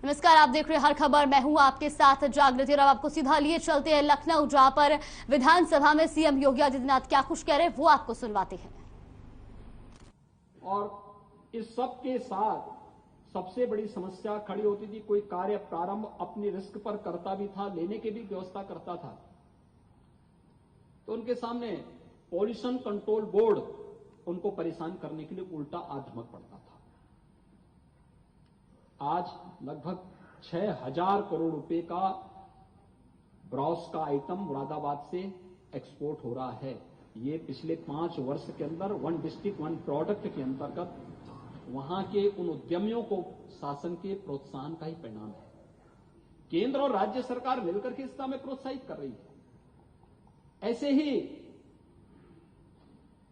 नमस्कार, आप देख रहे हैं हर खबर। मैं हूं आपके साथ जागृति और आपको सीधा लिए चलते हैं लखनऊ, जहां पर विधानसभा में सीएम योगी आदित्यनाथ क्या कुछ कह रहे हैं वो आपको सुनवाते हैं। और इस सब के साथ सबसे बड़ी समस्या खड़ी होती थी, कोई कार्य प्रारंभ अपनी रिस्क पर करता भी था, लेने की भी व्यवस्था करता था, तो उनके सामने पॉल्यूशन कंट्रोल बोर्ड उनको परेशान करने के लिए उल्टा आधमक पड़ता था। आज लगभग 6,000 करोड़ रुपए का ब्रॉस का आइटम मुरादाबाद से एक्सपोर्ट हो रहा है। ये पिछले 5 वर्ष के अंदर वन डिस्ट्रिक्ट वन प्रोडक्ट के अंतर्गत वहां के उन उद्यमियों को शासन के प्रोत्साहन का ही परिणाम है। केंद्र और राज्य सरकार मिलकर के इस दिशा में प्रोत्साहित कर रही है। ऐसे ही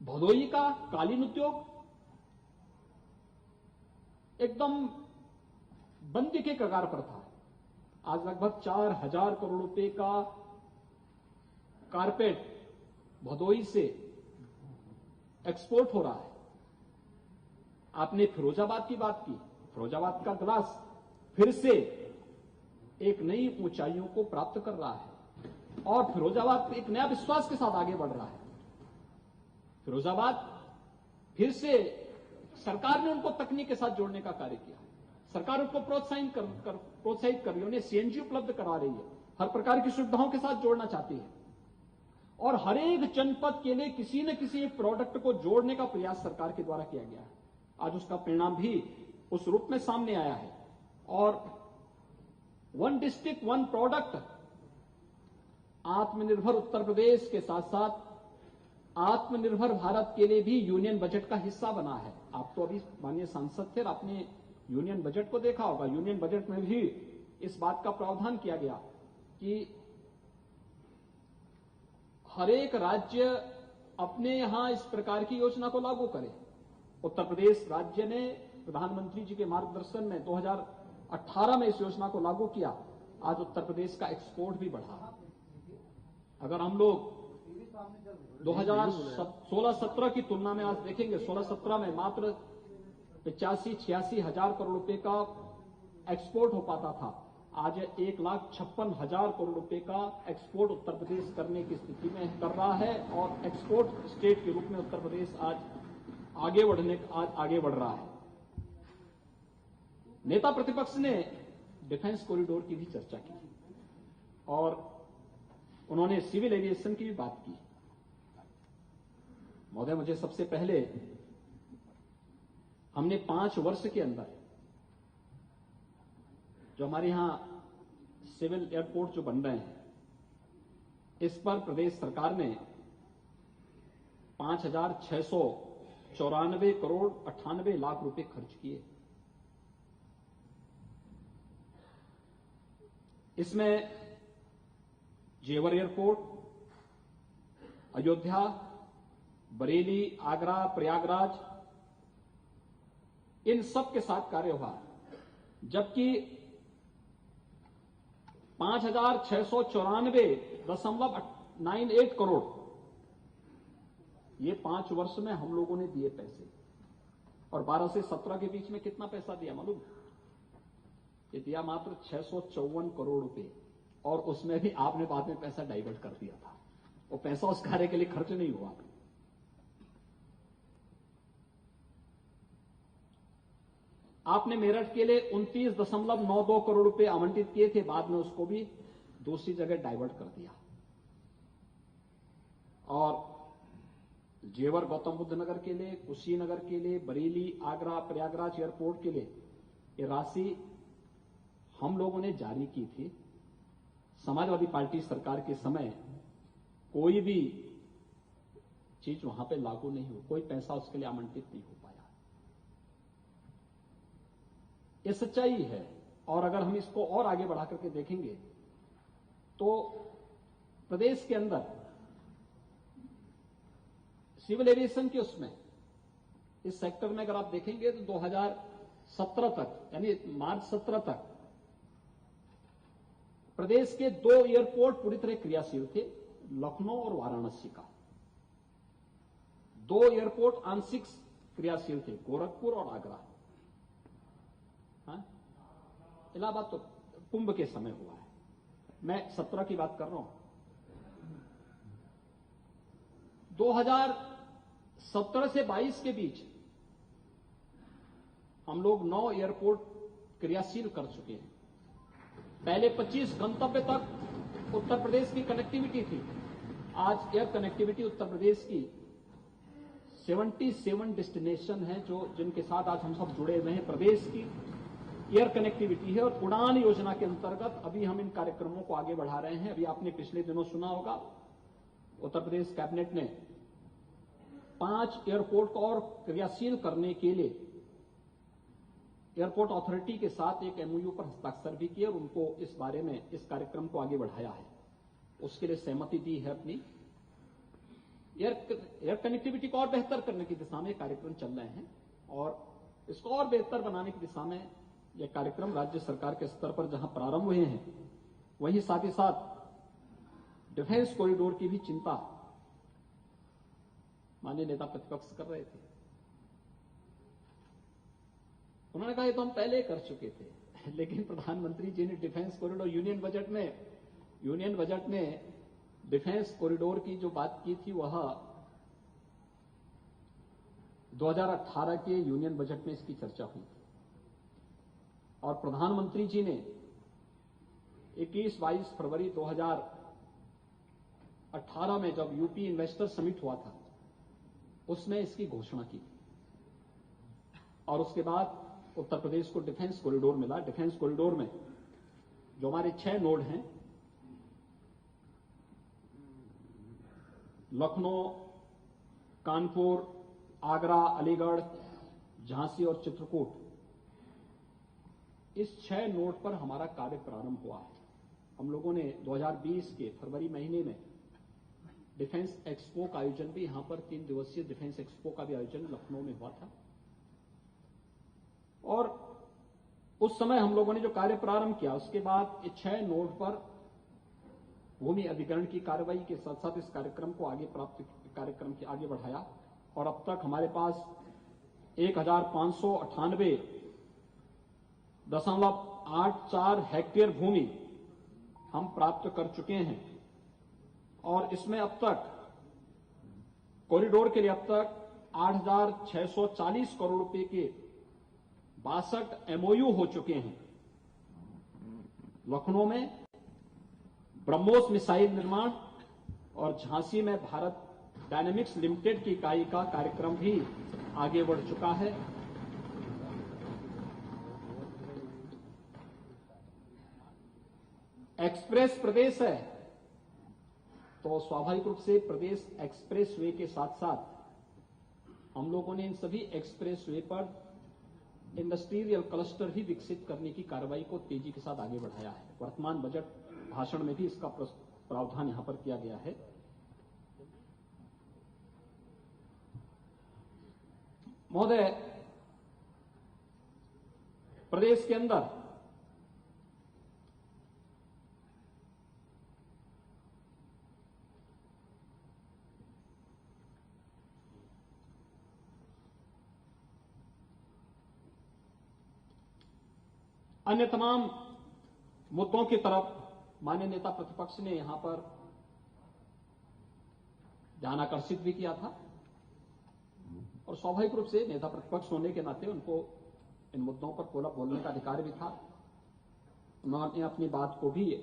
भदोही का कालीन उद्योग एकदम बंदी के कगार पर था। आज लगभग 4,000 करोड़ रुपए का कारपेट भदोही से एक्सपोर्ट हो रहा है। आपने फिरोजाबाद की बात की, फिरोजाबाद का ग्लास फिर से एक नई ऊंचाइयों को प्राप्त कर रहा है और फिरोजाबाद एक नया विश्वास के साथ आगे बढ़ रहा है। फिरोजाबाद फिर से सरकार ने उनको तकनीक के साथ जोड़ने का कार्य किया। सरकार उनको प्रोत्साहित कर रही है, उन्हें सीएनजी उपलब्ध करा रही है, हर प्रकार की सुविधाओं के साथ जोड़ना चाहती है और हर एक जनपद के लिए किसी न किसी एक प्रोडक्ट को जोड़ने का प्रयास सरकार के द्वारा किया गया है। आज उसका परिणाम भी उस रूप में सामने आया है और वन डिस्ट्रिक्ट वन प्रोडक्ट आत्मनिर्भर उत्तर प्रदेश के साथ साथ आत्मनिर्भर भारत के लिए भी यूनियन बजट का हिस्सा बना है। आप तो अभी माननीय सांसद थे और आपने यूनियन बजट को देखा होगा। यूनियन बजट में भी इस बात का प्रावधान किया गया कि हर एक राज्य अपने यहां इस प्रकार की योजना को लागू करे। उत्तर प्रदेश राज्य ने प्रधानमंत्री जी के मार्गदर्शन में 2018 में इस योजना को लागू किया। आज उत्तर प्रदेश का एक्सपोर्ट भी बढ़ा। अगर हम लोग 2016-17 की तुलना में आज देखेंगे, 16-17 में मात्र 85-86 हजार करोड़ रुपए का एक्सपोर्ट हो पाता था। आज 1,56,000 करोड़ रुपए का एक्सपोर्ट उत्तर प्रदेश करने की स्थिति में कर रहा है और एक्सपोर्ट स्टेट के रूप में उत्तर प्रदेश आज आगे बढ़ रहा है। नेता प्रतिपक्ष ने डिफेंस कॉरिडोर की भी चर्चा की और उन्होंने सिविल एविएशन की भी बात की। महोदय, मुझे सबसे पहले हमने 5 वर्ष के अंदर जो हमारे यहां सिविल एयरपोर्ट जो बन रहे हैं, इस पर प्रदेश सरकार ने 5,694 करोड़ 98 लाख रुपए खर्च किए। इसमें जेवर एयरपोर्ट, अयोध्या, बरेली, आगरा, प्रयागराज, इन सब के साथ कार्य हुआ, जबकि 5,694.98 करोड़ ये 5 वर्ष में हम लोगों ने दिए पैसे। और 12 से 17 के बीच में कितना पैसा दिया मालूम? ये दिया मात्र 654 करोड़ रुपए और उसमें भी आपने बाद में पैसा डाइवर्ट कर दिया था। वो पैसा उस कार्य के लिए खर्च नहीं हुआ। आपने मेरठ के लिए 29.92 करोड़ रुपए आवंटित किए थे, बाद में उसको भी दूसरी जगह डाइवर्ट कर दिया। और जेवर गौतम बुद्ध नगर के लिए, कुशीनगर के लिए, बरेली, आगरा, प्रयागराज एयरपोर्ट के लिए ये राशि हम लोगों ने जारी की थी। समाजवादी पार्टी सरकार के समय कोई भी चीज वहां पे लागू नहीं हुई, कोई पैसा उसके लिए आवंटित नहीं हो पाया। ये सच्चाई है। और अगर हम इसको और आगे बढ़ा करके देखेंगे तो प्रदेश के अंदर सिविल एविएशन के उसमें इस सेक्टर में अगर आप देखेंगे तो 2017 तक यानी मार्च 17 तक प्रदेश के 2 एयरपोर्ट पूरी तरह क्रियाशील थे, लखनऊ और वाराणसी का। 2 एयरपोर्ट आंशिक क्रियाशील थे, गोरखपुर और आगरा। इलाहाबाद तो कुंभ के समय हुआ है, मैं 17 की बात कर रहा हूं। 2017 से 22 के बीच हम लोग 9 एयरपोर्ट क्रियाशील कर चुके हैं। पहले 25 गंतव्य तक उत्तर प्रदेश की कनेक्टिविटी थी। आज एयर कनेक्टिविटी उत्तर प्रदेश की 77 डेस्टिनेशन है जो जिनके साथ आज हम सब जुड़े हुए हैं। प्रदेश की एयर कनेक्टिविटी है और उड़ान योजना के अंतर्गत अभी हम इन कार्यक्रमों को आगे बढ़ा रहे हैं। अभी आपने पिछले दिनों सुना होगा, उत्तर प्रदेश कैबिनेट ने 5 एयरपोर्ट को और क्रियाशील करने के लिए एयरपोर्ट अथॉरिटी के साथ एक एमओयू पर हस्ताक्षर भी किए और उनको इस बारे में इस कार्यक्रम को आगे बढ़ाया है, उसके लिए सहमति दी है अपनी। एयर कनेक्टिविटी को और बेहतर करने की दिशा में कार्यक्रम चल रहे हैं और इसको और बेहतर बनाने की दिशा में यह कार्यक्रम राज्य सरकार के स्तर पर जहां प्रारंभ हुए हैं, वहीं साथ ही साथ डिफेंस कॉरिडोर की भी चिंता माननीय नेता प्रतिपक्ष कर रहे थे। उन्होंने कहा ये तो हम पहले कर चुके थे, लेकिन प्रधानमंत्री जी ने डिफेंस कॉरिडोर यूनियन बजट में डिफेंस कॉरिडोर की जो बात की थी वह 2018 के यूनियन बजट में इसकी चर्चा हुई थी और प्रधानमंत्री जी ने 21-22 फरवरी 2018 में जब यूपी इन्वेस्टर समिट हुआ था उसमें इसकी घोषणा की और उसके बाद उत्तर प्रदेश को डिफेंस कॉरिडोर मिला। डिफेंस कॉरिडोर में जो हमारे 6 नोड हैं, लखनऊ, कानपुर, आगरा, अलीगढ़, झांसी और चित्रकूट, इस 6 नोड पर हमारा कार्य प्रारंभ हुआ है। हम लोगों ने 2020 के फरवरी महीने में डिफेंस एक्सपो का आयोजन भी, यहां पर 3 दिवसीय डिफेंस एक्सपो का भी आयोजन लखनऊ में हुआ था और उस समय हम लोगों ने जो कार्य प्रारंभ किया उसके बाद ये 6 नोड पर भूमि अधिग्रहण की कार्रवाई के साथ साथ इस कार्यक्रम को कार्यक्रम के आगे बढ़ाया और अब तक हमारे पास 1598.84 हेक्टेयर भूमि हम प्राप्त कर चुके हैं और इसमें अब तक कॉरिडोर के लिए अब तक 8,640 करोड़ रुपए के 62 एमओयू हो चुके हैं। लखनऊ में ब्रह्मोस मिसाइल निर्माण और झांसी में भारत डायनेमिक्स लिमिटेड की इकाई का कार्यक्रम भी आगे बढ़ चुका है। एक्सप्रेस प्रदेश है तो स्वाभाविक रूप से प्रदेश एक्सप्रेस वे के साथ साथ हम लोगों ने इन सभी एक्सप्रेस वे पर इंडस्ट्रियल क्लस्टर भी विकसित करने की कार्रवाई को तेजी के साथ आगे बढ़ाया है। वर्तमान बजट भाषण में भी इसका प्रावधान यहां पर किया गया है। महोदय, प्रदेश के अंदर अन्य तमाम मुद्दों की तरफ माननीय नेता प्रतिपक्ष ने यहां पर ध्यान आकर्षित भी किया था और स्वाभाविक रूप से नेता प्रतिपक्ष होने के नाते उनको इन मुद्दों पर खुला बोलने का अधिकार भी था। उन्होंने अपनी बात को भी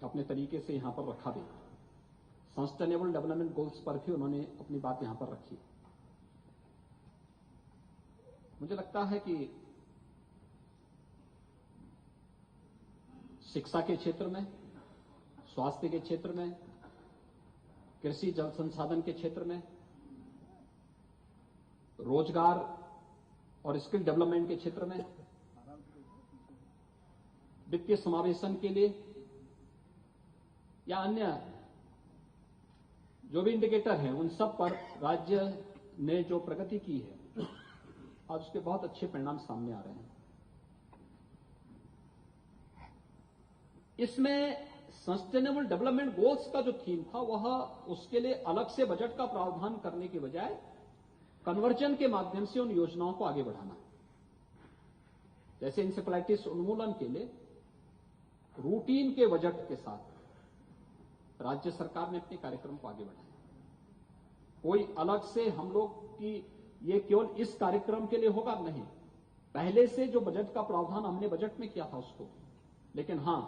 अपने तरीके से यहां पर रखा भी। सस्टेनेबल डेवलपमेंट गोल्स पर भी उन्होंने अपनी बात यहां पर रखी। मुझे लगता है कि शिक्षा के क्षेत्र में, स्वास्थ्य के क्षेत्र में, कृषि जल संसाधन के क्षेत्र में, रोजगार और स्किल डेवलपमेंट के क्षेत्र में, वित्तीय समावेशन के लिए या अन्य जो भी इंडिकेटर हैं उन सब पर राज्य ने जो प्रगति की है आज उसके बहुत अच्छे परिणाम सामने आ रहे हैं। इसमें सस्टेनेबल डेवलपमेंट गोल्स का जो थीम था वह उसके लिए अलग से बजट का प्रावधान करने के बजाय कन्वर्जन के माध्यम से उन योजनाओं को आगे बढ़ाना। जैसे इंसेफेलाइटिस उन्मूलन के लिए रूटीन के बजट के साथ राज्य सरकार ने अपने कार्यक्रम को आगे बढ़ाया। कोई अलग से हम लोग की ये केवल इस कार्यक्रम के लिए होगा नहीं, पहले से जो बजट का प्रावधान हमने बजट में किया था उसको, लेकिन हां,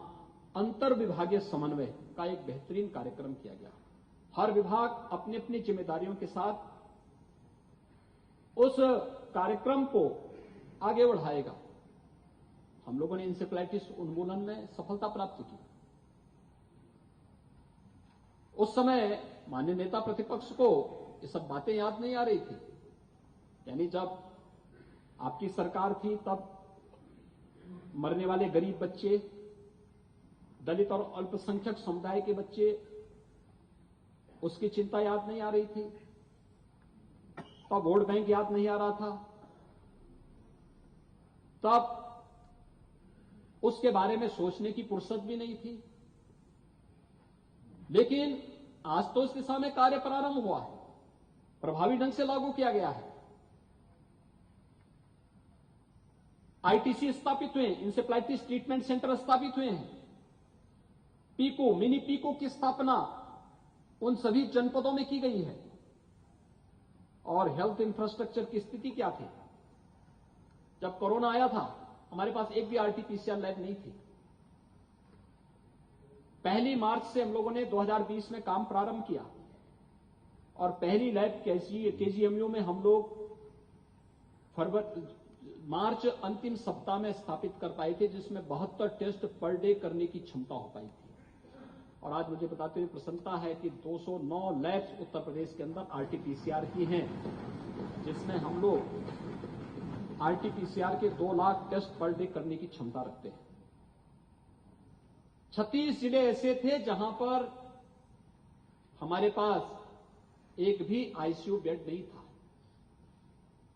अंतर विभागीय समन्वय का एक बेहतरीन कार्यक्रम किया गया। हर विभाग अपनी अपनी जिम्मेदारियों के साथ उस कार्यक्रम को आगे बढ़ाएगा। हम लोगों ने इंसेफ्लाइटिस उन्मूलन में सफलता प्राप्त की। उस समय माननीय नेता प्रतिपक्ष को ये सब बातें याद नहीं आ रही थी, यानी जब आपकी सरकार थी तब मरने वाले गरीब बच्चे, दलित और अल्पसंख्यक समुदाय के बच्चे, उसकी चिंता याद नहीं आ रही थी। तब वोट बैंक याद नहीं आ रहा था, तब उसके बारे में सोचने की फुर्सत भी नहीं थी। लेकिन आज तो इस दिशा में कार्य प्रारंभ हुआ है, प्रभावी ढंग से लागू किया गया है। आईटीसी स्थापित हुए, इंसेफ्लाइटिस ट्रीटमेंट सेंटर स्थापित हुए हैं। पीको, मिनी पीको की स्थापना उन सभी जनपदों में की गई है। और हेल्थ इंफ्रास्ट्रक्चर की स्थिति क्या थी? जब कोरोना आया था हमारे पास एक भी आरटीपीसीआर लैब नहीं थी। 1 मार्च से हम लोगों ने 2020 में काम प्रारंभ किया और पहली लैब केजीएमयू में हम लोग मार्च अंतिम सप्ताह में स्थापित कर पाए थे, जिसमें 72 टेस्ट पर डे करने की क्षमता हो पाई थी। और आज मुझे बताते हुए प्रसन्नता है कि 209 लैब्स उत्तर प्रदेश के अंदर आरटीपीसीआर की हैं, जिसमें हम लोग आरटीपीसीआर के 2 लाख टेस्ट पर डे करने की क्षमता रखते हैं। 36 जिले ऐसे थे जहां पर हमारे पास एक भी आईसीयू बेड नहीं था।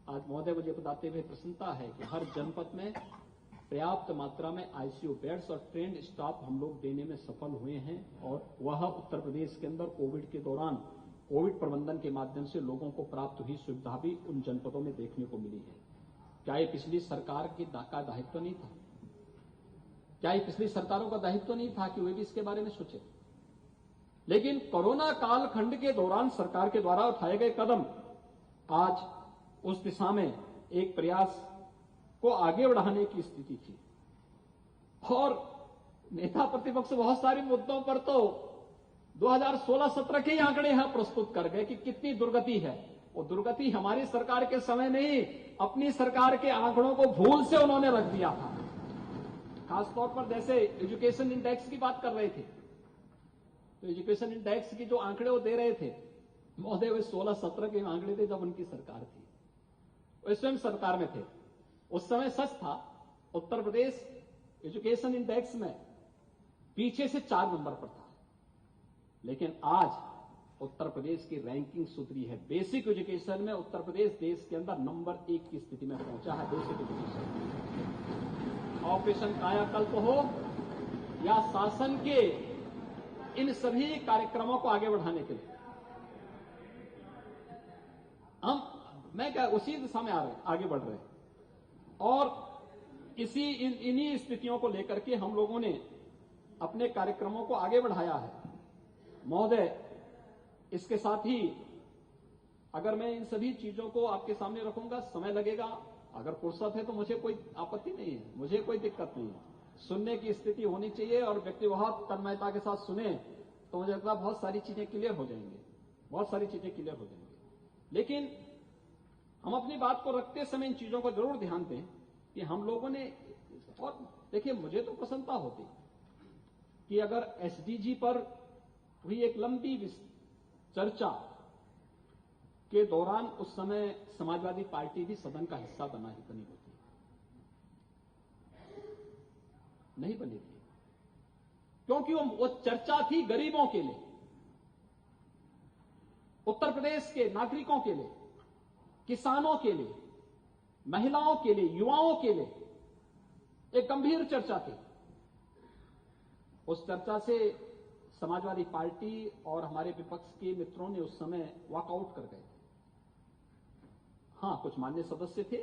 आज महोदय मुझे बताते हुए प्रसन्नता है कि हर जनपद में पर्याप्त मात्रा में आईसीयू बेड्स और ट्रेंड स्टाफ हम लोग देने में सफल हुए हैं। और वह उत्तर प्रदेश के अंदर कोविड के दौरान कोविड प्रबंधन के माध्यम से लोगों को प्राप्त हुई सुविधा भी उन जनपदों में देखने को मिली है। क्या ये पिछली सरकार का दायित्व नहीं था? क्या ये पिछली सरकारों का दायित्व नहीं था कि वे भी इसके बारे में सोचे? लेकिन कोरोना कालखंड के दौरान सरकार के द्वारा उठाए गए कदम आज उस दिशा में एक प्रयास को आगे बढ़ाने की स्थिति थी। और नेता प्रतिपक्ष बहुत सारे मुद्दों पर तो 2016-17 के ही आंकड़े यहां प्रस्तुत कर गए कि कितनी दुर्गति है। वो दुर्गति हमारी सरकार के समय नहीं, अपनी सरकार के आंकड़ों को भूल से उन्होंने रख दिया था। खासतौर पर जैसे एजुकेशन इंडेक्स की बात कर रहे थे, तो एजुकेशन इंडेक्स की जो आंकड़े वो दे रहे थे महोदय, वे 16-17 के आंकड़े थे जब उनकी सरकार थी, वे स्वयं सरकार में थे। उस समय सच था, उत्तर प्रदेश एजुकेशन इंडेक्स में पीछे से 4 नंबर पर था। लेकिन आज उत्तर प्रदेश की रैंकिंग सुधरी है। बेसिक एजुकेशन में उत्तर प्रदेश देश के अंदर नंबर 1 की स्थिति में पहुंचा है। बेसिक एजुकेशन, ऑपरेशन कायाकल्प हो या शासन के इन सभी कार्यक्रमों को आगे बढ़ाने के लिए मैं क्या उसी दिशा में आगे बढ़ रहे हैं। और इन्हीं स्थितियों को लेकर के हम लोगों ने अपने कार्यक्रमों को आगे बढ़ाया है। महोदय, इसके साथ ही अगर मैं इन सभी चीजों को आपके सामने रखूंगा, समय लगेगा। अगर फुर्सत है तो मुझे कोई आपत्ति नहीं है, मुझे कोई दिक्कत नहीं है। सुनने की स्थिति होनी चाहिए और व्यक्ति बहुत तन्मयता के साथ सुने तो मुझे लगता है बहुत सारी चीजें क्लियर हो जाएंगी, बहुत सारी चीजें क्लियर हो जाएंगी। लेकिन हम अपनी बात को रखते समय इन चीजों को जरूर ध्यान दें कि हम लोगों ने, और देखिए मुझे तो प्रसन्नता होती कि अगर एसडीजी पर हुई एक लंबी चर्चा के दौरान उस समय समाजवादी पार्टी भी सदन का हिस्सा बनी होती, नहीं बनी थी, क्योंकि वो चर्चा थी गरीबों के लिए, उत्तर प्रदेश के नागरिकों के लिए, किसानों के लिए, महिलाओं के लिए, युवाओं के लिए एक गंभीर चर्चा थी। उस चर्चा से समाजवादी पार्टी और हमारे विपक्ष के मित्रों ने उस समय वॉकआउट कर गए। हां, कुछ मान्य सदस्य थे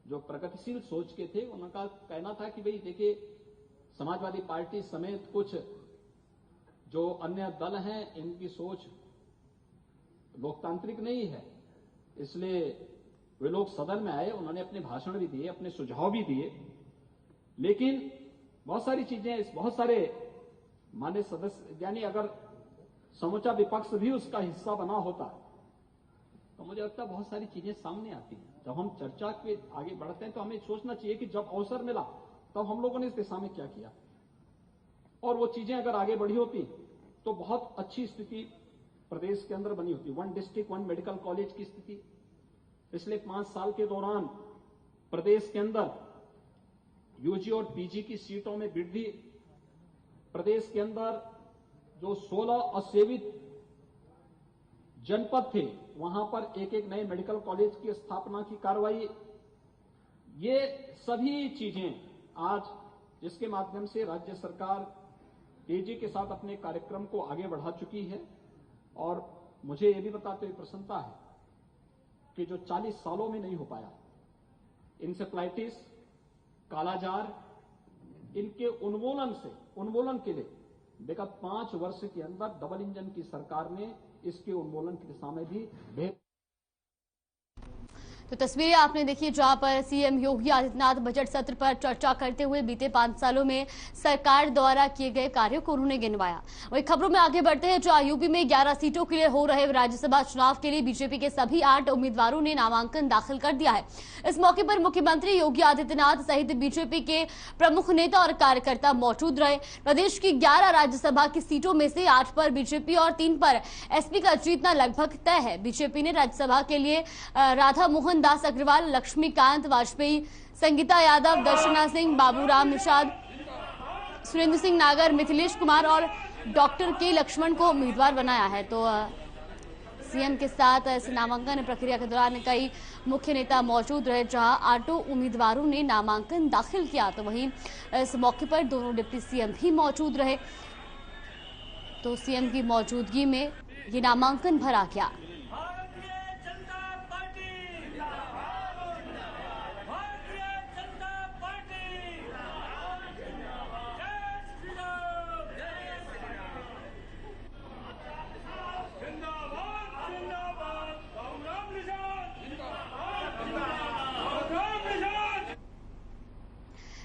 जो प्रगतिशील सोच के थे, उनका कहना था कि भाई देखिए समाजवादी पार्टी समेत कुछ जो अन्य दल हैं, इनकी सोच लोकतांत्रिक नहीं है, इसलिए वे लोग सदन में आए, उन्होंने अपने भाषण भी दिए, अपने सुझाव भी दिए, लेकिन बहुत सारी चीजें, बहुत सारे माननीय सदस्य, यानी अगर समूचा विपक्ष भी उसका हिस्सा बना होता तो मुझे लगता है बहुत सारी चीजें सामने आती हैं। जब हम चर्चा के आगे बढ़ते हैं तो हमें सोचना चाहिए कि जब अवसर मिला तब हम लोगों ने इस दिशा में क्या किया, और वो चीजें अगर आगे बढ़ी होती तो बहुत अच्छी स्थिति प्रदेश के अंदर बनी होती। 1 डिस्ट्रिक्ट 1 मेडिकल कॉलेज की स्थिति पिछले 5 साल के दौरान प्रदेश के अंदर यूजी और पीजी की सीटों में वृद्धि, प्रदेश के अंदर जो 16 असेवित जनपद थे वहां पर एक एक नए मेडिकल कॉलेज की स्थापना की कार्रवाई, ये सभी चीजें आज जिसके माध्यम से राज्य सरकार तेजी के साथ अपने कार्यक्रम को आगे बढ़ा चुकी है। और मुझे यह भी बताते हुए प्रसन्नता है कि जो 40 सालों में नहीं हो पाया, इंसेफ्लाइटिस, कालाजार, इनके उन्मूलन के लिए विगत 5 वर्ष के अंदर डबल इंजन की सरकार ने इसके उन्मूलन की दिशा में भी तो तस्वीरें आपने देखी जहां पर सीएम योगी आदित्यनाथ बजट सत्र पर चर्चा करते हुए बीते 5 सालों में सरकार द्वारा किए गए कार्यों को उन्होंने गिनवाया। वही खबरों में आगे बढ़ते हैं जहां यूपी में 11 सीटों के लिए हो रहे राज्यसभा चुनाव के लिए बीजेपी के सभी 8 उम्मीदवारों ने नामांकन दाखिल कर दिया है। इस मौके पर मुख्यमंत्री योगी आदित्यनाथ सहित बीजेपी के प्रमुख नेता और कार्यकर्ता मौजूद रहे। प्रदेश की 11 राज्यसभा की सीटों में से 8 पर बीजेपी और 3 पर एसपी का जीतना लगभग तय है। बीजेपी ने राज्यसभा के लिए राधा मोहन दास अग्रवाल, लक्ष्मीकांत वाजपेयी, संगीता यादव, दर्शना सिंह, बाबूराम निषाद, सुरेंद्र सिंह नागर, मिथिलेश कुमार और डॉक्टर के लक्ष्मण को उम्मीदवार बनाया है। तो सीएम के साथ इस नामांकन प्रक्रिया के दौरान कई मुख्य नेता मौजूद रहे जहां 8 उम्मीदवारों ने नामांकन दाखिल किया। तो वहीं इस मौके पर दोनों डिप्टी सीएम भी मौजूद रहे। तो सीएम की मौजूदगी में ये नामांकन भरा गया।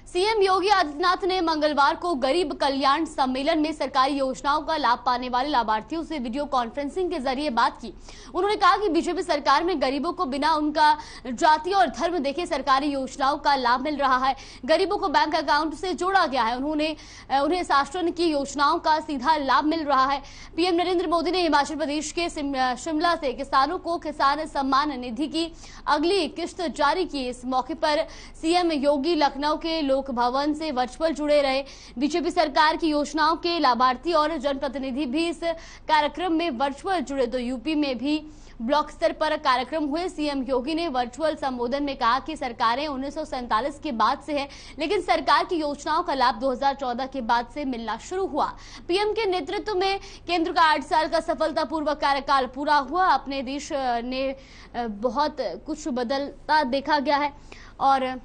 सीएम योगी आदित्यनाथ ने मंगलवार को गरीब कल्याण सम्मेलन में सरकारी योजनाओं का लाभ पाने वाले लाभार्थियों से वीडियो कॉन्फ्रेंसिंग के जरिए बात की। उन्होंने कहा कि बीजेपी सरकार में गरीबों को बिना उनका जाति और धर्म देखे सरकारी योजनाओं का लाभ मिल रहा है। गरीबों को बैंक अकाउंट से जोड़ा गया है। उन्हें शासन की योजनाओं का सीधा लाभ मिल रहा है। पीएम नरेंद्र मोदी ने हिमाचल प्रदेश के शिमला से किसानों को किसान सम्मान निधि की अगली किस्त जारी की। इस मौके पर सीएम योगी लखनऊ के लोक भवन से वर्चुअल जुड़े रहे। बीजेपी सरकार की योजनाओं के लाभार्थी और जनप्रतिनिधि भी इस कार्यक्रम में वर्चुअल जुड़े। तो यूपी में भी ब्लॉक स्तर पर कार्यक्रम हुए। सीएम योगी ने वर्चुअल संबोधन में कहा कि सरकारें 1947 के बाद से है, लेकिन सरकार की योजनाओं का लाभ 2014 के बाद से मिलना शुरू हुआ। पीएम के नेतृत्व में केंद्र का 8 साल का सफलतापूर्वक कार्यकाल पूरा हुआ। अपने देश ने बहुत कुछ बदलता देखा गया है और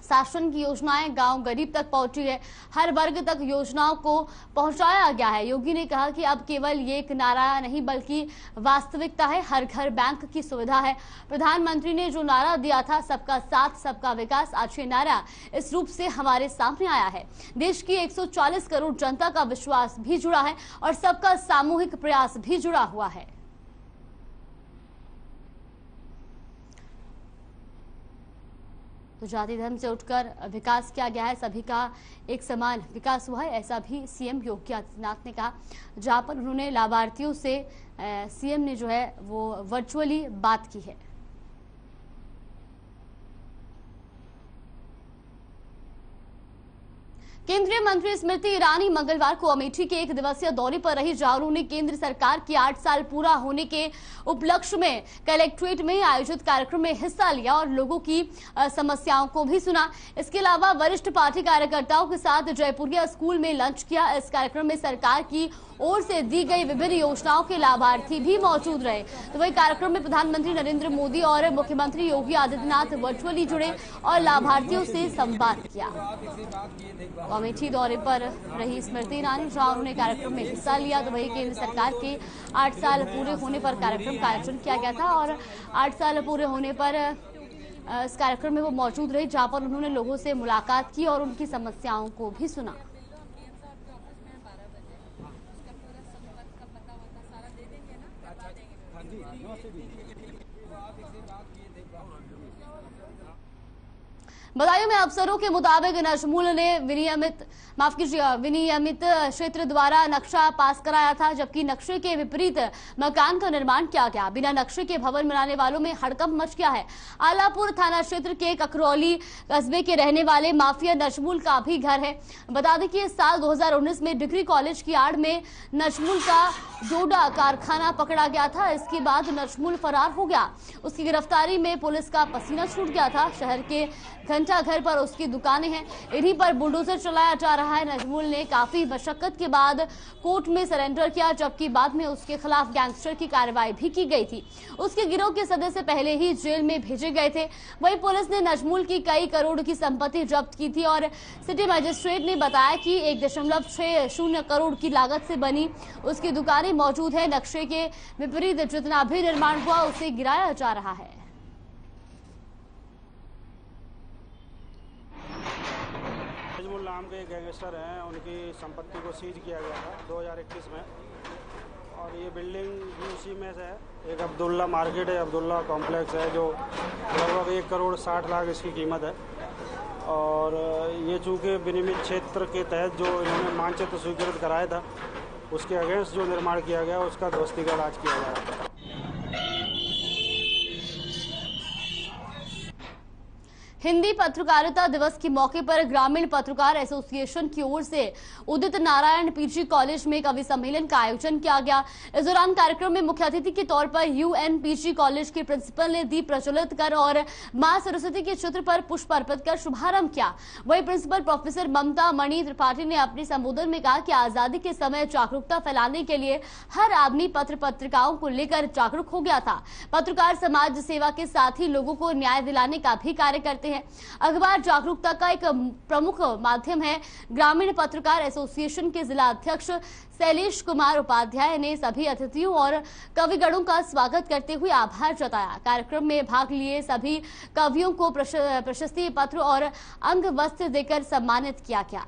शासन की योजनाएं गांव गरीब तक पहुंची है। हर वर्ग तक योजनाओं को पहुंचाया गया है। योगी ने कहा कि अब केवल ये एक नारा नहीं बल्कि वास्तविकता है। हर घर बैंक की सुविधा है। प्रधानमंत्री ने जो नारा दिया था सबका साथ सबका विकास, आज ये नारा इस रूप से हमारे सामने आया है। देश की 140 करोड़ जनता का विश्वास भी जुड़ा है और सबका सामूहिक प्रयास भी जुड़ा हुआ है। तो जाति धर्म से उठकर विकास किया गया है, सभी का एक समान विकास हुआ है, ऐसा भी सीएम योगी आदित्यनाथ ने कहा। जहां पर उन्होंने लाभार्थियों से सीएम ने जो है वो वर्चुअली बात की है। केंद्रीय मंत्री स्मृति ईरानी मंगलवार को अमेठी के 1 दिवसीय दौरे पर रही, जहां उन्होंने केंद्र सरकार की 8 साल पूरा होने के उपलक्ष्य में कलेक्ट्रेट में आयोजित कार्यक्रम में हिस्सा लिया और लोगों की समस्याओं को भी सुना। इसके अलावा वरिष्ठ पार्टी कार्यकर्ताओं के साथ जयपुरिया स्कूल में लंच किया। इस कार्यक्रम में सरकार की ओर से दी गई विभिन्न योजनाओं के लाभार्थी भी मौजूद रहे। तो वही कार्यक्रम में प्रधानमंत्री नरेंद्र मोदी और मुख्यमंत्री योगी आदित्यनाथ वर्चुअली जुड़े और लाभार्थियों से संवाद किया। अमेठी दौरे पर रही स्मृति ईरानी, जहां उन्होंने कार्यक्रम में हिस्सा लिया। तो वही केंद्र सरकार के 8 साल पूरे होने पर कार्यक्रम का आयोजन किया गया था और 8 साल पूरे होने पर इस कार्यक्रम में वो मौजूद रही, जहां पर उन्होंने लोगों से मुलाकात की और उनकी समस्याओं को भी सुना। बदायूं में अफसरों के मुताबिक नजमुल ने विनियमित क्षेत्र द्वारा नक्शा पास कराया था, जबकि नक्शे के विपरीत मकान का निर्माण किया गया। बिना नक्शे के भवन बनाने वालों में हड़कंप मच गया है। आलापुर थाना क्षेत्र के ककरौली कस्बे के रहने वाले माफिया नजमुल का भी घर है। बता दें कि इस साल 2019 में डिग्री कॉलेज की आड़ में नजमुल का डोडा कारखाना पकड़ा गया था। इसके बाद नजमुल फरार हो गया। उसकी गिरफ्तारी में पुलिस का पसीना छूट गया था। शहर के घंटा घर पर उसकी दुकानें हैं, इन्हीं पर बुलडोजर चलाया जा रहा है। नजमुल ने काफी मशक्कत के बाद कोर्ट में सरेंडर किया, जबकि बाद में उसके खिलाफ गैंगस्टर की कार्रवाई भी की गई थी। उसके गिरोह के सदस्य पहले ही जेल में भेजे गए थे। वहीं पुलिस ने नजमुल की कई करोड़ की संपत्ति जब्त की थी और सिटी मजिस्ट्रेट ने बताया कि 1.60 करोड़ की लागत से बनी उसकी दुकानें मौजूद है। नक्शे के विपरीत जितना भी निर्माण हुआ उसे गिराया जा रहा है। नजमुल नाम के गैंगस्टर हैं, उनकी संपत्ति को सीज किया गया था 2021 में और ये बिल्डिंग भी उसी में से है। एक अब्दुल्ला मार्केट है, अब्दुल्ला कॉम्प्लेक्स है जो लगभग 1 करोड़ 60 लाख इसकी कीमत है। और ये चूँकि विनियमित क्षेत्र के तहत जो इन्होंने मानचित्र स्वीकृत कराया था उसके अगेंस्ट जो निर्माण किया गया उसका ध्वस्तीकरण आज किया गया। हिंदी पत्रकारिता दिवस के मौके पर ग्रामीण पत्रकार एसोसिएशन की ओर से उदित नारायण पीजी कॉलेज में कवि सम्मेलन का आयोजन किया गया। इस दौरान कार्यक्रम में मुख्य अतिथि के तौर पर यूएनपीजी कॉलेज के प्रिंसिपल ने दीप प्रज्वलित कर और मां सरस्वती के चित्र पर पुष्प अर्पित कर शुभारंभ किया। वहीं प्रिंसिपल प्रोफेसर ममता मणि त्रिपाठी ने अपने संबोधन में कहा कि आजादी के समय जागरूकता फैलाने के लिए हर आदमी पत्र पत्रिकाओं को लेकर जागरूक हो गया था। पत्रकार समाज सेवा के साथ ही लोगों को न्याय दिलाने का भी कार्य करते हैं। अखबार जागरूकता का एक प्रमुख माध्यम है। ग्रामीण पत्रकार एसोसिएशन के जिला अध्यक्ष शैलेश कुमार उपाध्याय ने सभी अतिथियों और कविगणों का स्वागत करते हुए आभार जताया। कार्यक्रम में भाग लिए सभी कवियों को प्रशस्ति पत्र और अंग वस्त्र देकर सम्मानित किया गया।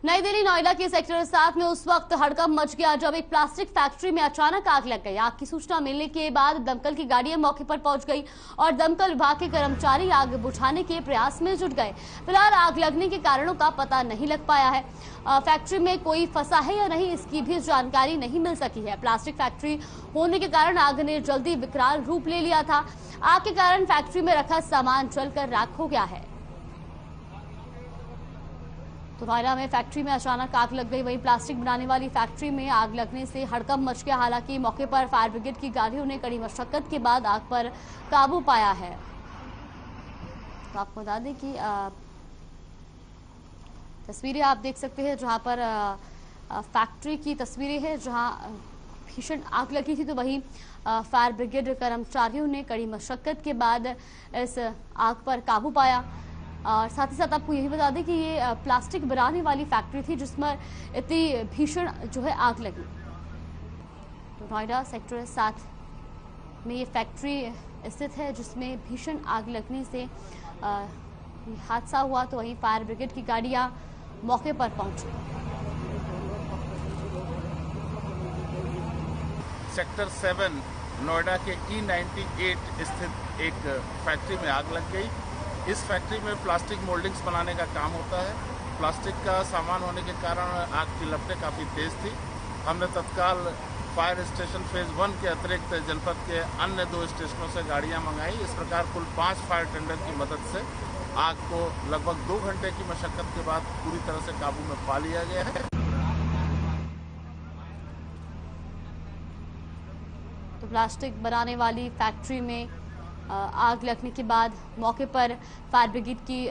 नई दिल्ली नोएडा के सेक्टर 7 में उस वक्त हड़कंप मच गया जब एक प्लास्टिक फैक्ट्री में अचानक आग लग गई। आग की सूचना मिलने के बाद दमकल की गाड़ियां मौके पर पहुंच गई और दमकल विभाग के कर्मचारी आग बुझाने के प्रयास में जुट गए। फिलहाल आग लगने के कारणों का पता नहीं लग पाया है। फैक्ट्री में कोई फंसा है या नहीं इसकी भी जानकारी नहीं मिल सकी है। प्लास्टिक फैक्ट्री होने के कारण आग ने जल्दी विकराल रूप ले लिया था। आग के कारण फैक्ट्री में रखा सामान जलकर राख हो गया है। तो नोएडा में फैक्ट्री में अचानक आग लग गई। वहीं प्लास्टिक बनाने वाली फैक्ट्री में आग लगने से हड़कंप मच गया। हालांकि मौके पर फायर ब्रिगेड की गाड़ियों ने कड़ी मशक्कत के बाद आग पर काबू पाया है। तो आपको बता दें कि तस्वीरें आप देख सकते हैं जहां पर फैक्ट्री की तस्वीरें हैं जहां भीषण आग लगी थी। तो वहीं फायर ब्रिगेड कर्मचारियों ने कड़ी मशक्कत के बाद इस आग पर काबू पाया। और साथ ही साथ आपको यही बता दें कि ये प्लास्टिक बनाने वाली फैक्ट्री थी जिसमें इतनी भीषण जो है आग लगी। तो नोएडा सेक्टर 7 में ये फैक्ट्री स्थित है जिसमें भीषण आग लगने से हादसा हुआ। तो वहीं फायर ब्रिगेड की गाड़ियां मौके पर पहुंची। सेक्टर 7 नोएडा के E98 स्थित एक फैक्ट्री में आग लग गई। इस फैक्ट्री में प्लास्टिक मोल्डिंग्स बनाने का काम होता है। प्लास्टिक का सामान होने के कारण आग की लपटें काफ़ी तेज थी। हमने तत्काल फायर स्टेशन फेज 1 के अतिरिक्त जनपद के अन्य 2 स्टेशनों से गाड़ियां मंगाई। इस प्रकार कुल 5 फायर टेंडर की मदद से आग को लगभग 2 घंटे की मशक्कत के बाद पूरी तरह से काबू में पा लिया गया है। तो प्लास्टिक बनाने वाली फैक्ट्री में आग लगने के बाद मौके पर फायर ब्रिगेड की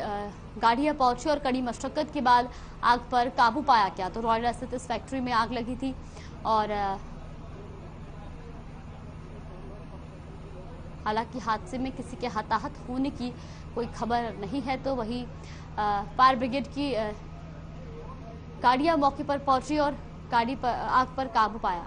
गाड़ियां पहुंची और कड़ी मशक्कत के बाद आग पर काबू पाया गया। तो रॉयडा स्थित इस फैक्ट्री में आग लगी थी और हालांकि हादसे में किसी के हताहत होने की कोई खबर नहीं है। तो वही फायर ब्रिगेड की गाड़ियां मौके पर पहुंची और आग पर काबू पाया।